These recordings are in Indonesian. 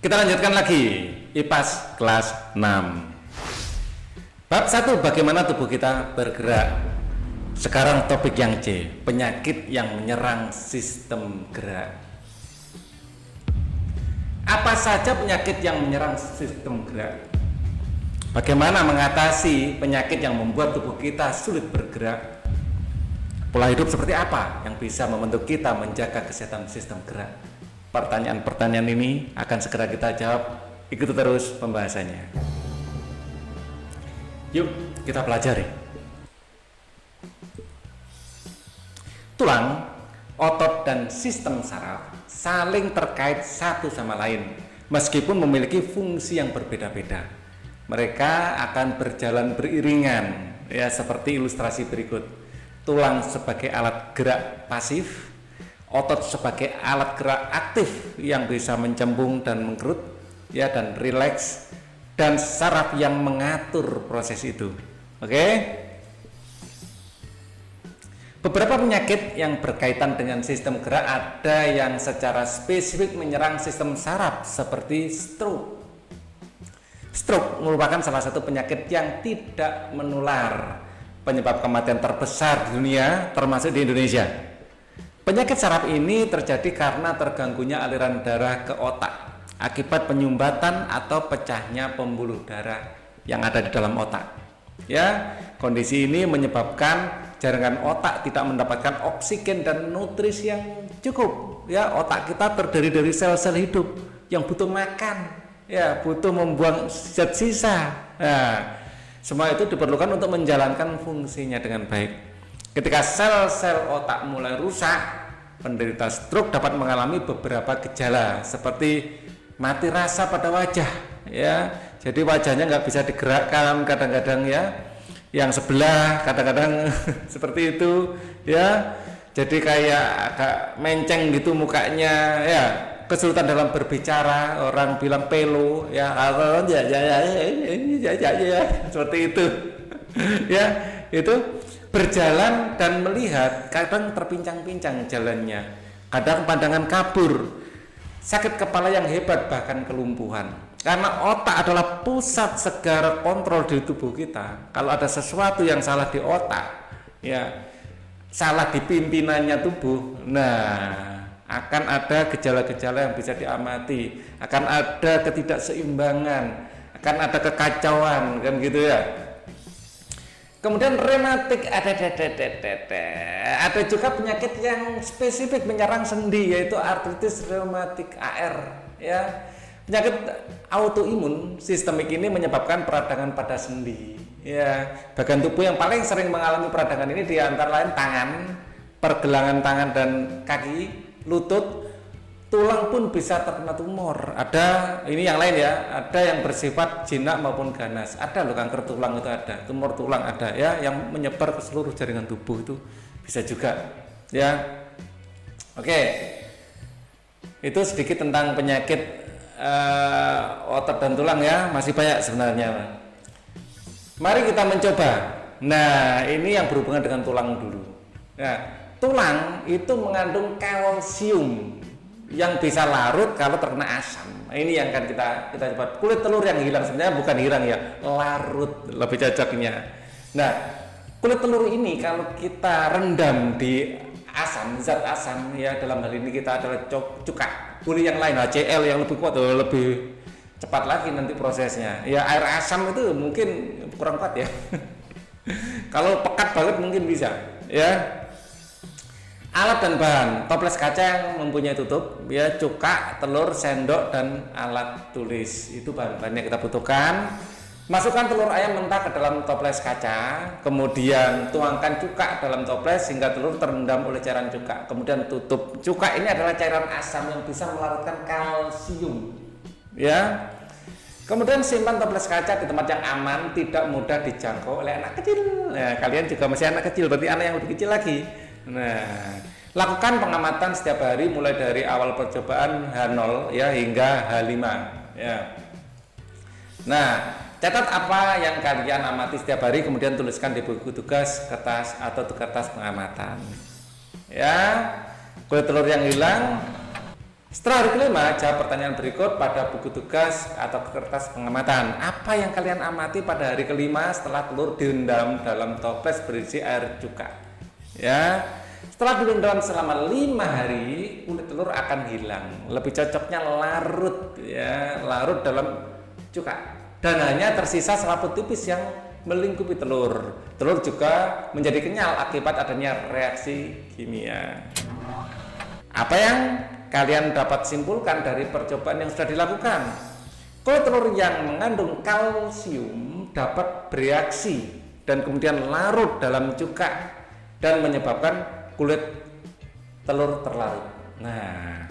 Kita lanjutkan lagi IPAS kelas 6. Bab 1, bagaimana tubuh kita bergerak. Sekarang topik yang C, penyakit yang menyerang sistem gerak. Apa saja penyakit yang menyerang sistem gerak? Bagaimana mengatasi penyakit yang membuat tubuh kita sulit bergerak? Pola hidup seperti apa yang bisa membentuk kita menjaga kesehatan sistem gerak? Pertanyaan-pertanyaan ini akan segera kita jawab. Ikuti terus pembahasannya. Yuk kita pelajari. Tulang, otot, dan sistem saraf saling terkait satu sama lain meskipun memiliki fungsi yang berbeda-beda. Mereka akan berjalan beriringan, ya, seperti ilustrasi berikut. Tulang sebagai alat gerak pasif, otot sebagai alat gerak aktif yang bisa mencembung dan mengkerut, ya, dan rileks, dan saraf yang mengatur proses itu. Oke? Beberapa penyakit yang berkaitan dengan sistem gerak ada yang secara spesifik menyerang sistem saraf seperti stroke. Stroke merupakan salah satu penyakit yang tidak menular, penyebab kematian terbesar di dunia termasuk di Indonesia. Penyakit saraf ini terjadi karena terganggunya aliran darah ke otak akibat penyumbatan atau pecahnya pembuluh darah yang ada di dalam otak. Ya, kondisi ini menyebabkan jaringan otak tidak mendapatkan oksigen dan nutrisi yang cukup. Ya, otak kita terdiri dari sel-sel hidup yang butuh makan, ya, butuh membuang zat sisa. Nah, semua itu diperlukan untuk menjalankan fungsinya dengan baik. Ketika sel-sel otak mulai rusak, penderita stroke dapat mengalami beberapa gejala seperti mati rasa pada wajah, ya. Jadi wajahnya nggak bisa digerakkan kadang-kadang, ya. Yang sebelah kadang-kadang seperti itu, ya. Jadi kayak agak menceng gitu mukanya, ya. Kesulitan dalam berbicara, orang bilang pelo, ya, seperti itu. Ya, itu berjalan dan melihat kadang terpincang-pincang jalannya, kadang pandangan kabur, sakit kepala yang hebat, bahkan kelumpuhan. Karena otak adalah pusat segala kontrol di tubuh kita. Kalau ada sesuatu yang salah di otak, ya, salah di pimpinannya tubuh, nah, akan ada gejala-gejala yang bisa diamati, akan ada ketidakseimbangan, akan ada kekacauan, kan gitu ya. Kemudian rematik, ada juga penyakit yang spesifik menyerang sendi, yaitu artritis reumatik AR, ya. Penyakit autoimun sistemik ini menyebabkan peradangan pada sendi, ya. Bagian tubuh yang paling sering mengalami peradangan ini di antara lain tangan, pergelangan tangan dan kaki, lutut, tulang pun bisa terkena tumor. Ada ini yang lain, ya, ada yang bersifat jinak maupun ganas. Ada loh, kanker tulang itu ada, tumor tulang ada, ya, yang menyebar ke seluruh jaringan tubuh itu bisa juga, ya. Oke, itu sedikit tentang penyakit otot dan tulang, ya. Masih banyak sebenarnya. Mari kita mencoba. Nah, ini yang berhubungan dengan tulang dulu. Nah, tulang itu mengandung kalsium yang bisa larut kalau terkena asam. Ini yang akan kita coba. Kulit telur yang hilang, sebenarnya bukan hilang, ya, larut lebih cocoknya. Nah, kulit telur ini kalau kita rendam di asam, zat asam, ya, dalam hal ini kita adalah cuka. Kulit yang lain, HCl yang lebih kuat, lebih cepat lagi nanti prosesnya. Ya, air asam itu mungkin kurang kuat, ya. Kalau pekat banget mungkin bisa, ya. Alat dan bahan: toples kaca yang mempunyai tutup, ya, cuka, telur, sendok, dan alat tulis. Itu bahan-bahan yang kita butuhkan. Masukkan telur ayam mentah ke dalam toples kaca, kemudian tuangkan cuka dalam toples hingga telur terendam oleh cairan cuka. Kemudian tutup. Cuka ini adalah cairan asam yang bisa melarutkan kalsium, ya. Kemudian simpan toples kaca di tempat yang aman, tidak mudah dijangkau oleh anak kecil. Nah, kalian juga masih anak kecil, berarti anak yang lebih kecil lagi. Nah, lakukan pengamatan setiap hari mulai dari awal percobaan H0, ya, hingga H5, ya. Nah, catat apa yang kalian amati setiap hari, kemudian tuliskan di buku tugas, kertas atau kertas pengamatan. Ya, kulit telur yang hilang Setelah hari kelima, jawab pertanyaan berikut pada buku tugas atau kertas pengamatan. Apa yang kalian amati pada hari kelima setelah telur direndam dalam toples berisi air cuka? Ya, setelah direndam selama 5 hari, kulit telur akan hilang. Lebih cocoknya larut, ya, larut dalam cuka. Dan hanya tersisa selaput tipis yang melingkupi telur. Telur juga menjadi kenyal akibat adanya reaksi kimia. Apa yang kalian dapat simpulkan dari percobaan yang sudah dilakukan? Kulit telur yang mengandung kalsium dapat bereaksi dan kemudian larut dalam cuka dan menyebabkan kulit telur terlarut. Nah,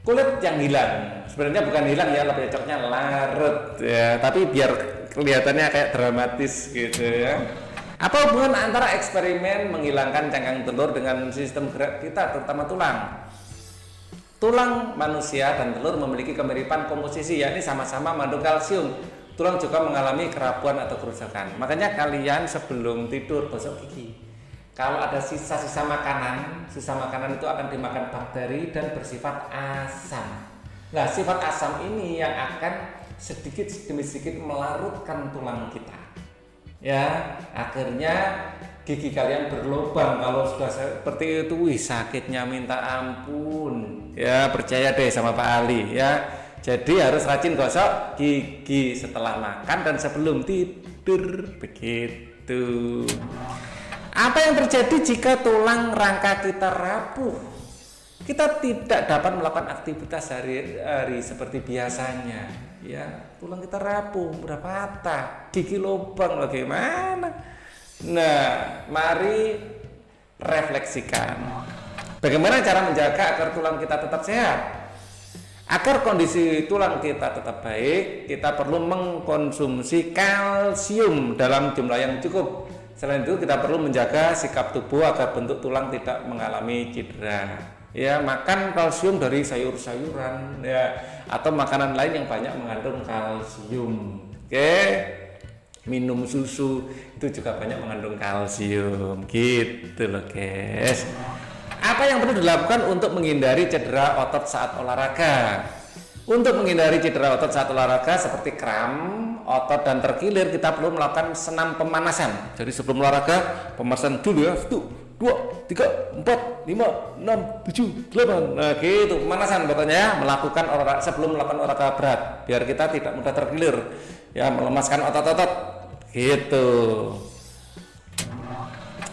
kulit yang hilang sebenarnya bukan hilang ya, lebih cocoknya larut ya, tapi biar kelihatannya kayak dramatis gitu ya. Apa hubungan antara eksperimen menghilangkan cangkang telur dengan sistem gerak kita, terutama tulang? Tulang manusia dan telur memiliki kemiripan komposisi, yakni sama-sama mengandung kalsium. Tulang juga mengalami kerapuan atau kerusakan. Makanya kalian sebelum tidur gosok gigi. Kalau ada sisa-sisa makanan itu akan dimakan bakteri dan bersifat asam. Nah, sifat asam ini yang akan sedikit demi sedikit melarutkan tulang kita. Ya, akhirnya gigi kalian berlubang. Kalau sudah seperti itu, wih, sakitnya minta ampun. Ya, percaya deh sama Pak Ali ya. Jadi harus rajin gosok gigi setelah makan dan sebelum tidur, begitu. Apa yang terjadi jika tulang rangka kita rapuh? Kita tidak dapat melakukan aktivitas sehari-hari seperti biasanya. Ya, tulang kita rapuh, udah patah, gigi lubang, bagaimana? Nah, mari refleksikan. Bagaimana cara menjaga agar tulang kita tetap sehat? Agar kondisi tulang kita tetap baik, kita perlu mengkonsumsi kalsium dalam jumlah yang cukup. Selain itu, kita perlu menjaga sikap tubuh agar bentuk tulang tidak mengalami cedera. Ya, makan kalsium dari sayur-sayuran ya, atau makanan lain yang banyak mengandung kalsium. Oke. Minum susu itu juga banyak mengandung kalsium. Gitu loh, guys. Apa yang perlu dilakukan untuk menghindari cedera otot saat olahraga? Untuk menghindari cedera otot saat olahraga seperti kram, otot dan terkilir, kita perlu melakukan senam pemanasan. Jadi sebelum olahraga, pemanasan dulu ya. 1, 2, 3, 4, 5, 6, 7, 8. Nah, gitu pemanasan pokoknya ya, melakukan olahraga sebelum melakukan olahraga berat biar kita tidak mudah tergilir. Ya, melemaskan otot-otot. Gitu.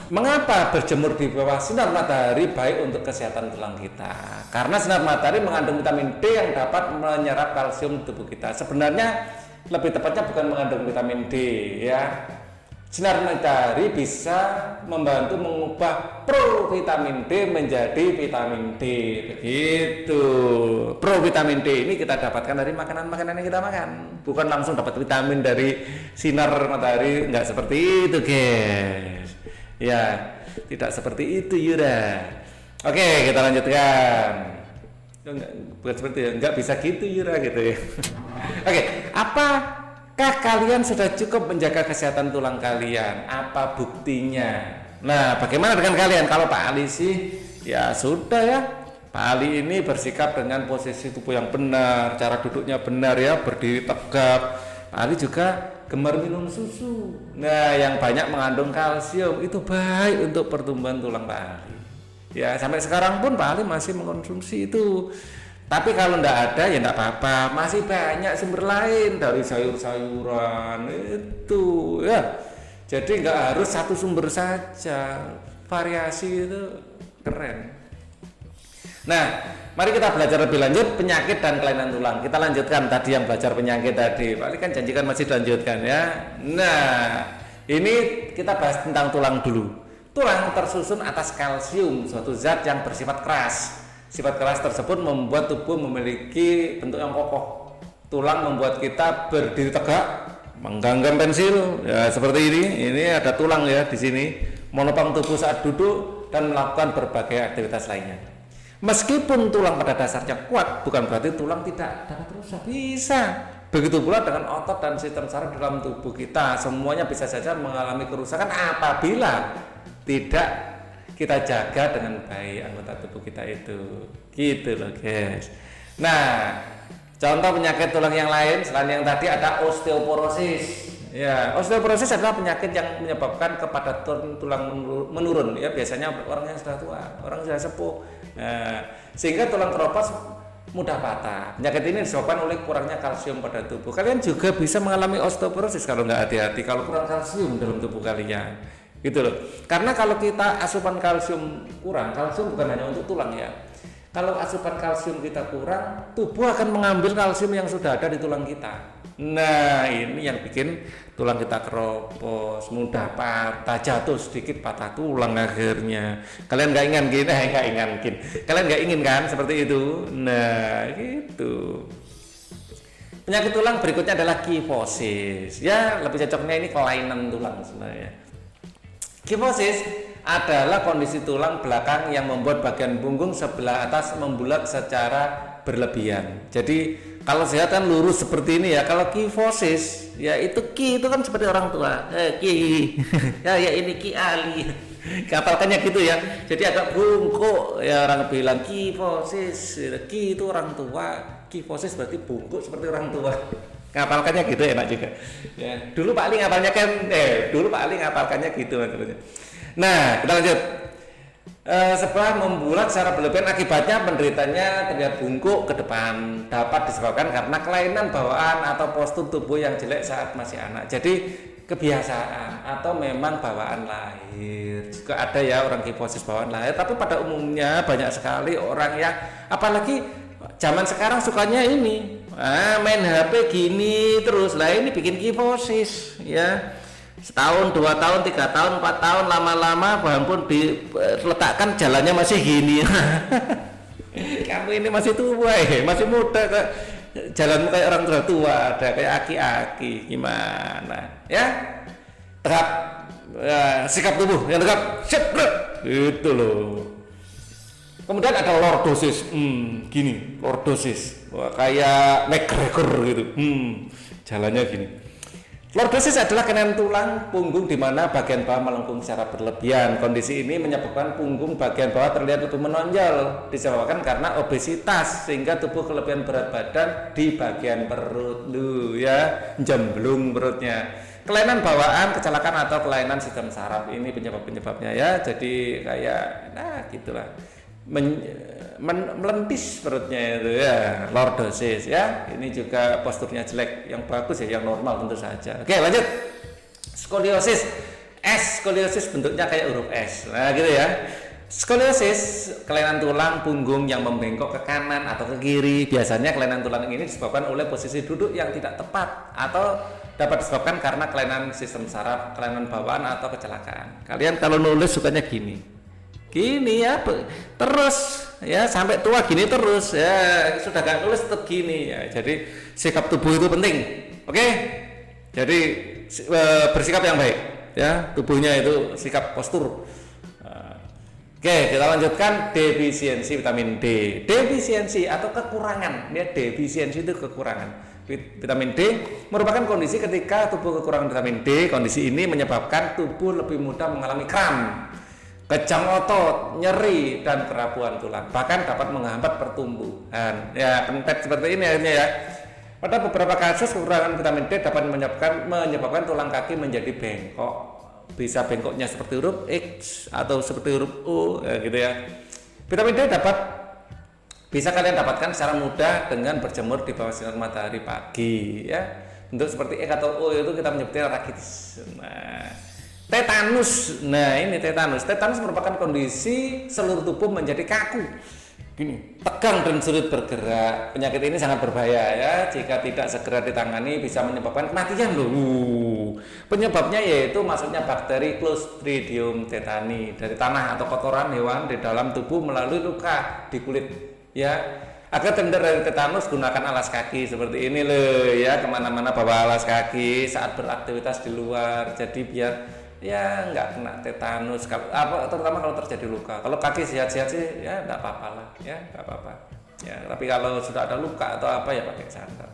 Mengapa berjemur di bawah sinar matahari baik untuk kesehatan tulang kita? Karena sinar matahari mengandung vitamin D yang dapat menyerap kalsium tubuh kita. Sebenarnya lebih tepatnya bukan mengandung vitamin D ya. Sinar matahari bisa membantu mengubah provitamin D menjadi vitamin D. Begitu. Provitamin D ini kita dapatkan dari makanan-makanan yang kita makan. Bukan langsung dapat vitamin dari sinar matahari, enggak seperti itu, guys. Ya, tidak seperti itu, Yura. Oke, kita lanjutkan. Bukan seperti itu, enggak bisa gitu, Yura, gitu ya. Oke, apakah kalian sudah cukup menjaga kesehatan tulang kalian? Apa buktinya? Nah, bagaimana dengan kalian? Kalau Pak Ali sih, ya sudah ya. Pak Ali ini bersikap dengan posisi tubuh yang benar, cara duduknya benar ya, berdiri tegap. Pak Ali juga gemar minum susu. Nah, yang banyak mengandung kalsium itu baik untuk pertumbuhan tulang Pak Ali. Ya, sampai sekarang pun Pak Ali masih mengkonsumsi itu. Tapi kalau enggak ada ya enggak apa-apa. Masih banyak sumber lain dari sayur-sayuran itu ya. Jadi enggak harus satu sumber saja. Variasi itu keren. Nah, mari kita belajar lebih lanjut penyakit dan kelainan tulang. Kita lanjutkan tadi yang belajar penyakit tadi. Pak Ali kan janjikan masih dilanjutkan ya. Nah, ini kita bahas tentang tulang dulu. Tulang tersusun atas kalsium, suatu zat yang bersifat keras. Sifat keras tersebut membuat tubuh memiliki bentuk yang kokoh. Tulang membuat kita berdiri tegak, menggenggam pensil. Ya, seperti ini. Ini ada tulang ya di sini. Menopang tubuh saat duduk dan melakukan berbagai aktivitas lainnya. Meskipun tulang pada dasarnya kuat, bukan berarti tulang tidak dapat rusak. Bisa. Begitu pula dengan otot dan sistem saraf dalam tubuh kita, semuanya bisa saja mengalami kerusakan apabila tidak kita jaga dengan baik anggota tubuh kita itu, gitu loh guys. Nah, contoh penyakit tulang yang lain selain yang tadi ada osteoporosis. Ya, osteoporosis adalah penyakit yang menyebabkan kepadatan tulang menurun. Ya, biasanya orang yang sudah tua, orang yang sudah sepuh. Nah, sehingga tulang keropos mudah patah. Penyakit ini disebabkan oleh kurangnya kalsium pada tubuh. Kalian juga bisa mengalami osteoporosis kalau nggak hati-hati, kalau kurang kalsium dalam tubuh kalian. Gitu loh. Karena kalau kita asupan kalsium kurang, kalsium bukan hanya untuk tulang ya. Kalau asupan kalsium kita kurang, tubuh akan mengambil kalsium yang sudah ada di tulang kita. Nah, ini yang bikin tulang kita keropos, mudah patah, jatuh sedikit patah tulang akhirnya. Kalian nggak ingin, kalian nggak ingin kan seperti itu. Nah, gitu. Penyakit tulang berikutnya adalah kifosis. Ya, lebih cocoknya ini kelainan tulang sebenarnya. Kifosis adalah kondisi tulang belakang yang membuat bagian punggung sebelah atas membulat secara berlebihan. Jadi kalau sehat kan lurus seperti ini ya. Kalau kifosis ya itu itu kan seperti orang tua. Ki. ya ini Ki Ali. Kapalkannya gitu ya. Jadi agak bungkuk ya, orang bilang kifosis. Ki itu orang tua. Kifosis berarti bungkuk seperti orang tua. Ngapalkannya gitu enak juga. Ya, dulu Pak Ali ngapalkannya gitu maksudnya. Nah, kita lanjut. Setelah membulat secara berlebihan, akibatnya penderitanya terlihat bungkuk ke depan, dapat disebabkan karena kelainan bawaan atau postur tubuh yang jelek saat masih anak. Jadi kebiasaan atau memang bawaan lahir. Juga ada ya orang kifosis bawaan lahir, tapi pada umumnya banyak sekali orang yang apalagi zaman sekarang sukanya ini main HP gini terus. Lah ini bikin kifosis ya. Setahun, 2 tahun, 3 tahun, 4 tahun, lama-lama bahan pun diletakkan jalannya masih gini. Kamu ini masih tua masih muda kok, jalanmu kayak orang tua, ada kayak aki-aki, gimana ya? Tegap, sikap tubuh yang tegap, siap, gitu loh. Kemudian ada lordosis, gini, lordosis, wah, kayak McGregor gitu, jalannya gini. Lordosis adalah kelainan tulang punggung di mana bagian bawah melengkung secara berlebihan. Kondisi ini menyebabkan punggung bagian bawah terlihat lebih menonjol, disebabkan karena obesitas sehingga tubuh kelebihan berat badan di bagian perut, ya, jemblung perutnya. Kelainan bawaan, kecelakaan atau kelainan sistem saraf ini penyebabnya ya. Jadi kayak gitulah. Melentis perutnya itu ya, lordosis ya. Ini juga posturnya jelek, yang bagus ya yang normal tentu saja. Oke, lanjut. Skoliosis. Skoliosis bentuknya kayak huruf S. Nah, gitu ya. Skoliosis, kelainan tulang punggung yang membengkok ke kanan atau ke kiri. Biasanya kelainan tulang ini disebabkan oleh posisi duduk yang tidak tepat atau dapat disebabkan karena kelainan sistem saraf, kelainan bawaan atau kecelakaan. Kalian kalau nulis sukanya gini ya, terus ya sampai tua gini terus ya, sudah gak nulis tetap gini ya. Jadi sikap tubuh itu penting, oke? Jadi bersikap yang baik ya, tubuhnya itu sikap postur. Oke, kita lanjutkan defisiensi vitamin D. Defisiensi atau kekurangan ya, defisiensi itu kekurangan. Vitamin D merupakan kondisi ketika tubuh kekurangan vitamin D. Kondisi ini menyebabkan tubuh lebih mudah mengalami kram, kejang otot, nyeri, dan kerapuhan tulang, bahkan dapat menghambat pertumbuhan. Ya, pentet seperti ini akhirnya ya. Pada beberapa kasus kekurangan vitamin D dapat menyebabkan tulang kaki menjadi bengkok. Bisa bengkoknya seperti huruf X atau seperti huruf U, ya, gitu ya. Vitamin D bisa kalian dapatkan secara mudah dengan berjemur di bawah sinar matahari pagi, ya. Bentuk seperti X atau O itu kita menyebutnya rakitis. Tetanus. Nah, ini tetanus. Tetanus merupakan kondisi seluruh tubuh menjadi kaku, gini, tegang dan sulit bergerak. Penyakit ini sangat berbahaya ya. Jika tidak segera ditangani bisa menyebabkan kematian loh. Penyebabnya yaitu masuknya bakteri Clostridium tetani dari tanah atau kotoran hewan di dalam tubuh melalui luka di kulit ya. Agar terhindar dari tetanus, gunakan alas kaki seperti ini loh ya. Kemana-mana bawa alas kaki saat beraktivitas di luar. Jadi biar ya nggak kena tetanus, terutama kalau terjadi luka. Kalau kaki sehat-sehat sih ya nggak apa-apa lah ya, nggak apa-apa ya. Tapi kalau sudah ada luka atau apa ya pakai sandal.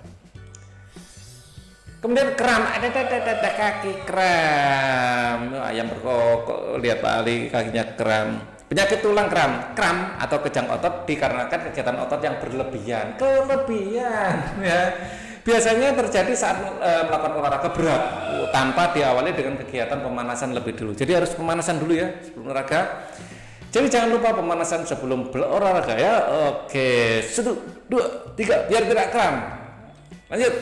Kemudian kram, ada kaki kram. Ayam berkokok, lihat Pak Ali kakinya kram. Penyakit tulang kram atau kejang otot dikarenakan kegiatan otot yang berlebihan ya. Biasanya terjadi saat melakukan olahraga berat tanpa diawali dengan kegiatan pemanasan lebih dulu. Jadi harus pemanasan dulu ya sebelum olahraga. Jadi jangan lupa pemanasan sebelum berolahraga ya. Oke, 1, 2, 3 biar tidak kram. Lanjut.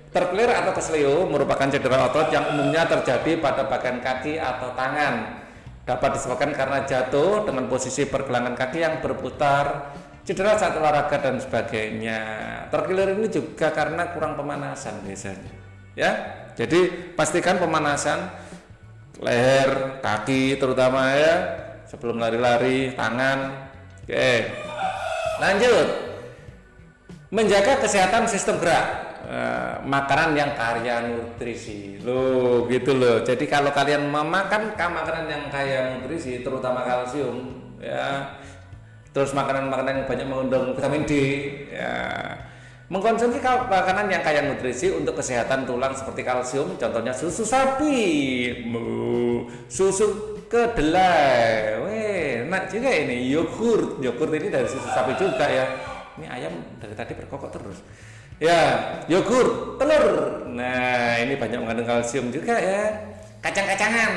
Terkelir atau kesleo merupakan cedera otot yang umumnya terjadi pada bagian kaki atau tangan. Dapat disebabkan karena jatuh dengan posisi pergelangan kaki yang berputar, cedera saat olahraga dan sebagainya. Terkilir ini juga karena kurang pemanasan biasanya. Ya, jadi pastikan pemanasan leher, kaki terutama ya sebelum lari-lari, tangan. Oke, lanjut. Menjaga kesehatan sistem gerak. Makanan yang kaya nutrisi loh gitu loh. Jadi kalau kalian memakan makanan yang kaya nutrisi terutama kalsium ya, terus makanan-makanan yang banyak mengandung vitamin D ya, mengkonsumsi makanan yang kaya nutrisi untuk kesehatan tulang seperti kalsium, contohnya susu sapi, susu kedelai, enak juga ini, yogurt ini dari susu sapi juga ya. Ini ayam dari tadi berkokok terus ya, yogurt, telur. Nah, ini banyak mengandung kalsium juga ya. Kacang-kacangan,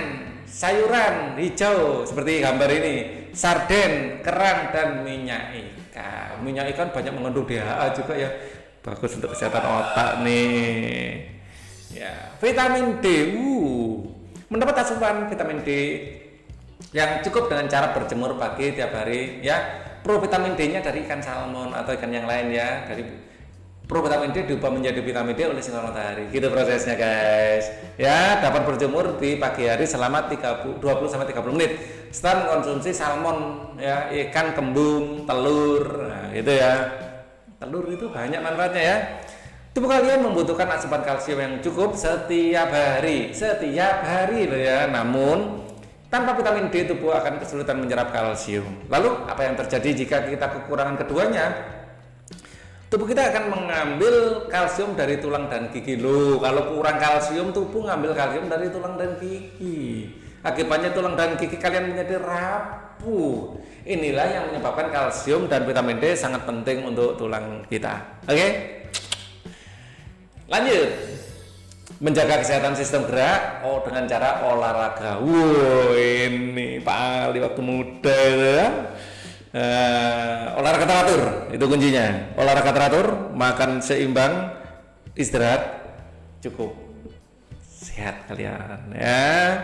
sayuran hijau seperti gambar ini, sarden, kerang dan minyak ikan. Minyak ikan banyak mengandung DHA juga ya. Bagus untuk kesehatan otak nih. Ya, vitamin D. Mendapat asupan vitamin D yang cukup dengan cara berjemur pagi tiap hari ya. Provitamin D-nya dari ikan salmon atau ikan yang lain ya. Dari provitamin D diubah menjadi vitamin D oleh sinar matahari. Gitu prosesnya guys. Ya, dapat berjemur di pagi hari selama 20 sampai 30 menit. Setelah mengkonsumsi salmon ya, ikan kembung, telur. Nah, gitu ya. Telur itu banyak manfaatnya ya. Tubuh kalian membutuhkan asupan kalsium yang cukup setiap hari loh ya. Namun tanpa vitamin D tubuh akan kesulitan menyerap kalsium. Lalu apa yang terjadi jika kita kekurangan keduanya? Tubuh kita akan mengambil kalsium dari tulang dan gigi loh. Kalau kurang kalsium, tubuh ngambil kalsium dari tulang dan gigi. Akibatnya tulang dan gigi kalian menjadi rapuh. Inilah yang menyebabkan kalsium dan vitamin D sangat penting untuk tulang kita. Oke? Lanjut. Menjaga kesehatan sistem gerak dengan cara olahraga. Ini paling waktu muda ya. Olahraga teratur itu kuncinya. Olahraga teratur, makan seimbang, istirahat cukup, sehat kalian ya.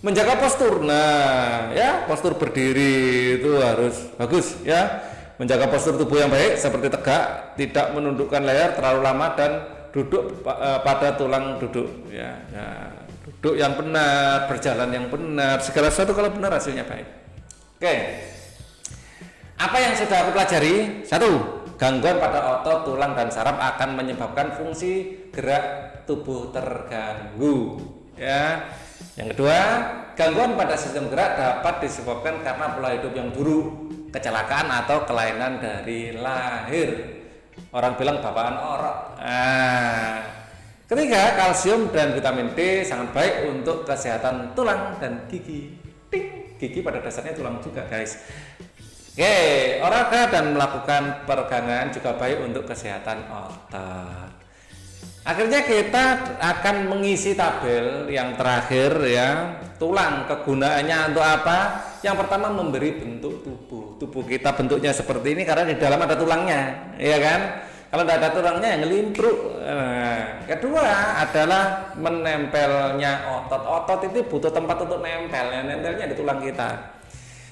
Menjaga postur, nah ya postur berdiri itu harus bagus ya. Menjaga postur tubuh yang baik seperti tegak, tidak menundukkan leher terlalu lama dan duduk pada tulang duduk ya. Duduk yang benar, berjalan yang benar, segala sesuatu kalau benar hasilnya baik. Oke. Apa yang sudah aku pelajari? 1. Gangguan pada otot, tulang, dan saraf akan menyebabkan fungsi gerak tubuh terganggu. Ya. Yang kedua, gangguan pada sistem gerak dapat disebabkan karena pola hidup yang buruk, kecelakaan atau kelainan dari lahir. Orang bilang bapaan orok. Ketiga, kalsium dan vitamin D sangat baik untuk kesehatan tulang dan gigi. Gigi pada dasarnya tulang juga, guys. Oke, olahraga dan melakukan peregangan juga baik untuk kesehatan otot. Akhirnya kita akan mengisi tabel yang terakhir ya. Tulang kegunaannya untuk apa? Yang pertama memberi bentuk tubuh. Tubuh kita bentuknya seperti ini karena di dalam ada tulangnya, ya kan? Kalau tidak ada tulangnya yang ngelimpruk. Kedua adalah menempelnya otot. Otot itu butuh tempat untuk nempel, ya, nempelnya di tulang kita.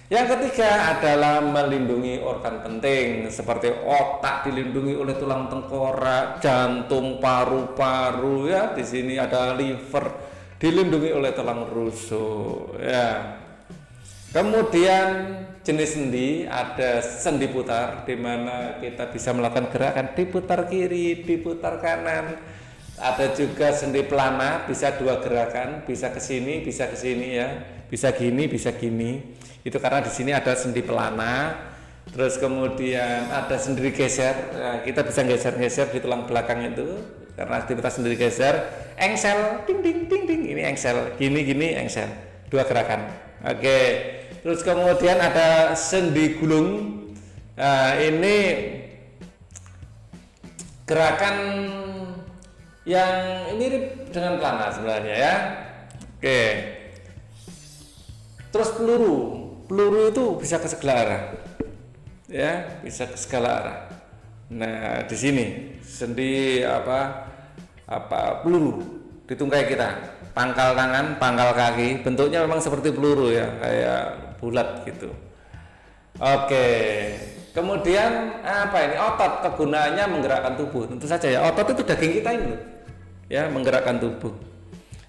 Yang ketiga adalah melindungi organ penting seperti otak dilindungi oleh tulang tengkorak, jantung, paru-paru ya. Di sini ada liver dilindungi oleh tulang rusuk ya. Kemudian jenis sendi ada sendi putar di mana kita bisa melakukan gerakan diputar kiri, diputar kanan. Ada juga sendi pelana, bisa dua gerakan, bisa ke sini ya. Bisa gini, bisa gini. Itu karena di sini ada sendi pelana, terus kemudian ada sendi geser. Nah, kita bisa geser-geser di tulang belakang itu karena aktivitas sendi geser. Engsel, ding ding ding ding. Ini engsel, gini engsel. Dua gerakan. Oke. Terus kemudian ada sendi gulung. Nah, ini gerakan yang mirip dengan pelana sebenarnya ya. Oke. Terus peluru itu bisa ke segala arah, ya, bisa ke segala arah. Nah, di sini sendi peluru di tungkai kita, pangkal tangan, pangkal kaki, bentuknya memang seperti peluru ya, kayak bulat gitu. Oke. Kemudian apa ini? Otot, kegunaannya menggerakkan tubuh. Tentu saja ya, otot itu daging kita ini loh. Ya, menggerakkan tubuh.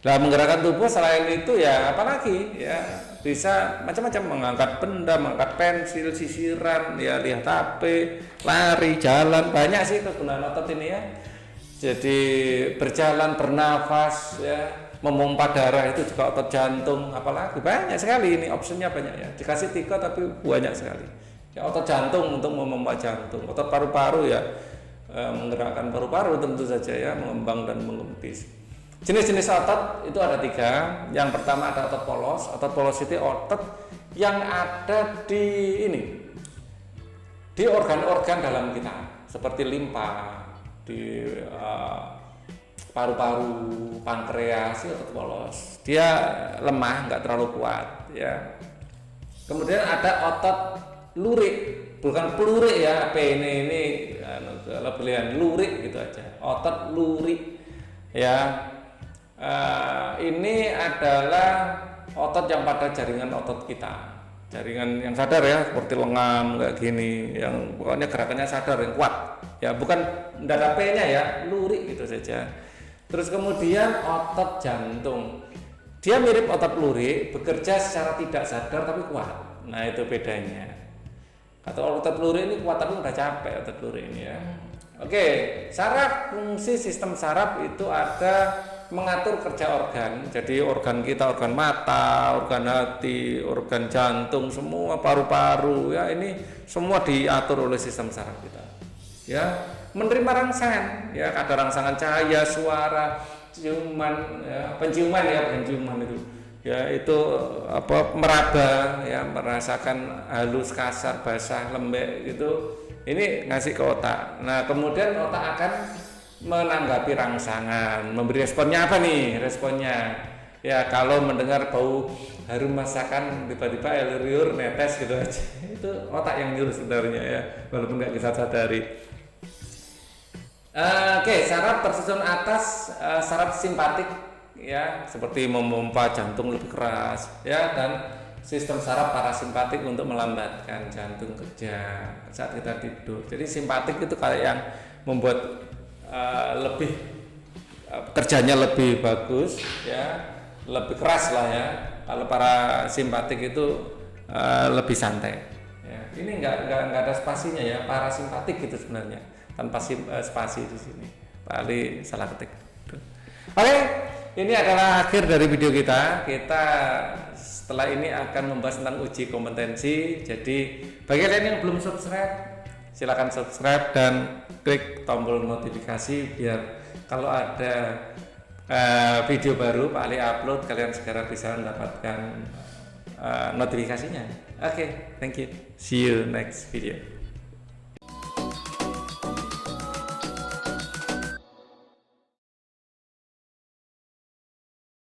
Nah, menggerakkan tubuh selain itu ya apalagi ya, bisa macam-macam, mengangkat benda, mengangkat pensil, sisiran, ya, lihat HP, lari, jalan, banyak sih kegunaan otot ini ya. Jadi berjalan, bernafas ya, memompa darah itu juga otot jantung, apalagi banyak sekali ini opsinya banyak ya. Dikasih 3 tapi banyak sekali. Ya, otot jantung untuk memompa jantung, otot paru-paru ya, menggerakkan paru-paru tentu saja ya, mengembang dan mengempis. Jenis-jenis otot itu ada 3. Yang pertama ada otot polos. Otot polos itu otot yang ada di organ-organ dalam kita, seperti limpa, di paru-paru, pankreas, itu otot polos. Dia lemah, nggak terlalu kuat ya. Kemudian ada otot lurik, bukan pelurik ya, ini pilihan lurik gitu aja, otot lurik ya. Ini adalah otot yang pada jaringan otot kita, jaringan yang sadar ya, seperti lengan kayak gini, yang pokoknya gerakannya sadar, yang kuat ya, bukan tidak ada P-nya ya, lurik gitu saja. Terus kemudian otot jantung, dia mirip otot lurik, bekerja secara tidak sadar tapi kuat. Nah, itu bedanya. Atau otot lurik ini kuat tapi udah capek otot lurik ini ya. Oke, saraf, fungsi sistem saraf itu ada mengatur kerja organ. Jadi organ kita, organ mata, organ hati, organ jantung, semua paru-paru ya, ini semua diatur oleh sistem saraf kita. Ya, menerima rangsangan, ya, ada rangsangan cahaya, suara, ciuman, ya, penciuman itu. Ya, itu meraba ya, merasakan halus, kasar, basah, lembek gitu. Ini ngasih ke otak. Nah, kemudian otak akan menanggapi rangsangan, memberi responnya apa nih? Responnya ya, kalau mendengar bau harum masakan tiba-tiba air liur netes gitu aja, itu otak yang nyuruh sebenarnya ya, walaupun nggak kita sadari. Oke, saraf tersusun atas saraf simpatik ya, seperti memompa jantung lebih keras ya, dan sistem saraf parasimpatik untuk melambatkan jantung kerja saat kita tidur. Jadi simpatik itu kayak yang membuat lebih kerjanya lebih bagus ya, lebih keras lah ya. Kalau parasimpatik itu lebih santai ya. Ini nggak ada spasinya ya, parasimpatik gitu sebenarnya, tanpa spasi di sini. Pak Ali salah ketik. Oke, ini adalah akhir dari video kita. Kita setelah ini akan membahas tentang uji kompetensi. Jadi bagi kalian yang belum subscribe, silakan subscribe dan klik tombol notifikasi biar kalau ada video baru Pak Ali upload, kalian segera bisa mendapatkan notifikasinya. Oke, thank you. See you next video.